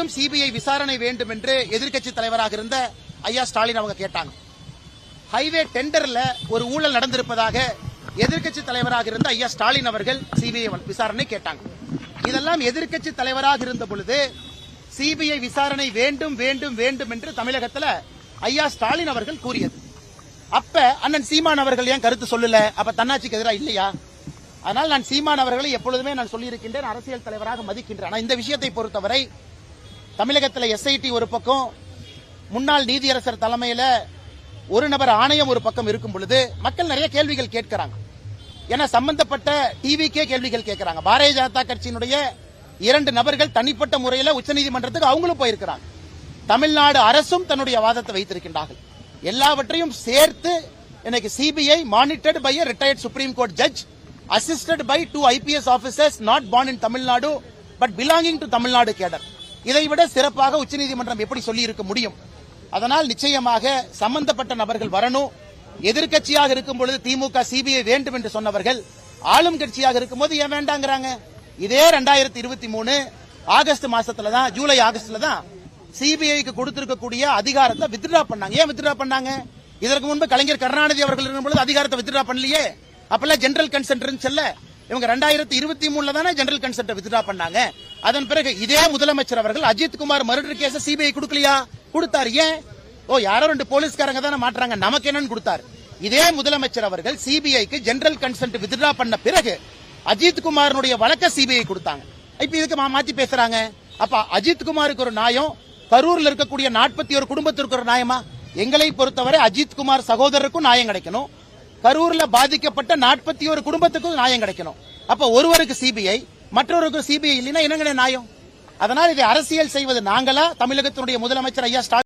முழுவதும் சிபிஐ விசாரணை வேண்டும் என்று எதிர்க்கட்சி தலைவராக இருந்த ஐயா ஸ்டாலின் அவங்க கேட்டாங்க. ஹைவே டெண்டர்ல ஒரு ஊழல் நடந்திருப்பதாக எதிர்க்கட்சி தலைவராக இருந்த ஐயா ஸ்டாலின் அவர்கள் சிபிஐ விசாரணை கேட்டாங்க. இதெல்லாம் எதிர்க்கட்சி தலைவராக இருந்த பொழுது சிபிஐ விசாரணை வேண்டும் வேண்டும் வேண்டும் என்று தமிழகத்தில் ஐயா ஸ்டாலின் அவர்கள் கூறியது. அப்ப அண்ணன் சீமான் அவர்கள் ஏன் கருத்து சொல்லல? அப்ப தன்னாட்சிக்கு எதிராக இல்லையா? அதனால் நான் சீமான் அவர்களை எப்பொழுதுமே நான் சொல்லியிருக்கின்றேன், அரசியல் தலைவராக மதிக்கின்றேன். இந்த விஷயத்தை பொறுத்தவரை தமிழகத்தில் எஸ்ஐடி ஒரு பக்கம், முன்னாள் நீதியரசர் தலைமையில் ஒரு நபர் ஆணையம் ஒரு பக்கம் இருக்கும் பொழுது மக்கள் நிறைய கேள்விகள் கேட்கிறாங்க. ஏன்னா சம்பந்தப்பட்ட டிவிக்கே கேள்விகள் கேட்கிறாங்க. பாரதிய ஜனதா கட்சியினுடைய 2 நபர்கள் தனிப்பட்ட முறையில் உச்சநீதிமன்றத்துக்கு அவங்களும் போயிருக்கிறாங்க. தமிழ்நாடு அரசும் தன்னுடைய வாதத்தை வைத்திருக்கின்றார்கள். எல்லாவற்றையும் சேர்த்து இன்னைக்கு CBI monitored by a retired Supreme Court judge assisted by 2 IPS officers not born in Tamil Nadu but belonging to Tamil Nadu cadre. இதைவிட சிறப்பாக உச்சநீதிமன்றம் எப்படி சொல்லி இருக்க முடியும்? அதனால் நிச்சயமாக சம்பந்தப்பட்ட நபர்கள் வரணும். எதிர்க்கட்சியாக இருக்கும் பொழுது திமுக சிபிஐ வேண்டும் என்று சொன்னவர்கள் ஆளும் கட்சியாக இருக்கும்போது ஏன் வேண்டாங்கிறாங்க? இதே 2023 ஆகஸ்ட் மாசத்துல தான், ஜூலை ஆகஸ்ட்ல தான் சிபிஐக்கு கொடுத்திருக்கக்கூடிய அதிகாரத்தை வித்ட்ரா பண்ணாங்க. ஏன் வித்ட்ரா பண்ணாங்க? இதற்கு முன்பு கலைஞர் கருணாநிதி அவர்கள் இருக்கும் பொழுது அதிகாரத்தை வித்ட்ரா பண்ணலையே. அப்பெல்லாம் ஜெனரல் கன்சென்ட் இருந்துச்சுல்ல. இவங்க 2023 தானே ஜெனரல் கன்சென்ட் வித்ட்ரா பண்ணாங்க. அதன் பிறகு இதே முதலமைச்சர் அவர்கள் Ajith Kumar murder case CBI கொடுக்கலையா? கொடுத்தாரு. ஏன்? யாரோ 2 போலீஸ்காரங்க தானே மாற்றாங்க, நமக்கு என்னன்னு கொடுத்தாரு. இதே முதலமைச்சர் அவர்கள் சிபிஐக்கு ஜெனரல் கன்சென்ட் வித்ட்ரா பண்ண பிறகு அஜித் குமாரனுடைய வழக்க சிபிஐ கொடுத்தாங்க. இப்ப இதுக்கு மாத்தி பேசுறாங்க. அப்ப அஜித் குமாருக்கு ஒரு நியாயம், கரூர்ல இருக்கக்கூடிய 41 குடும்பத்திற்கு ஒரு நியாயமா? எங்களை பொறுத்தவரை அஜித் குமார் சகோதரருக்கும் நியாயம் கிடைக்கணும், கரூர்ல பாதிக்கப்பட்ட 41 குடும்பத்துக்கும் நியாயம் கிடைக்கணும். அப்ப ஒருவருக்கு சிபிஐ, மற்றொருக்கு சிபிஐ இல்லைன்னா என்னங்க நியாயம்? அதனால் இதை அரசியல் செய்வது நாங்களா, தமிழகத்தினுடைய முதலமைச்சர் ஐயா ஸ்டாலின்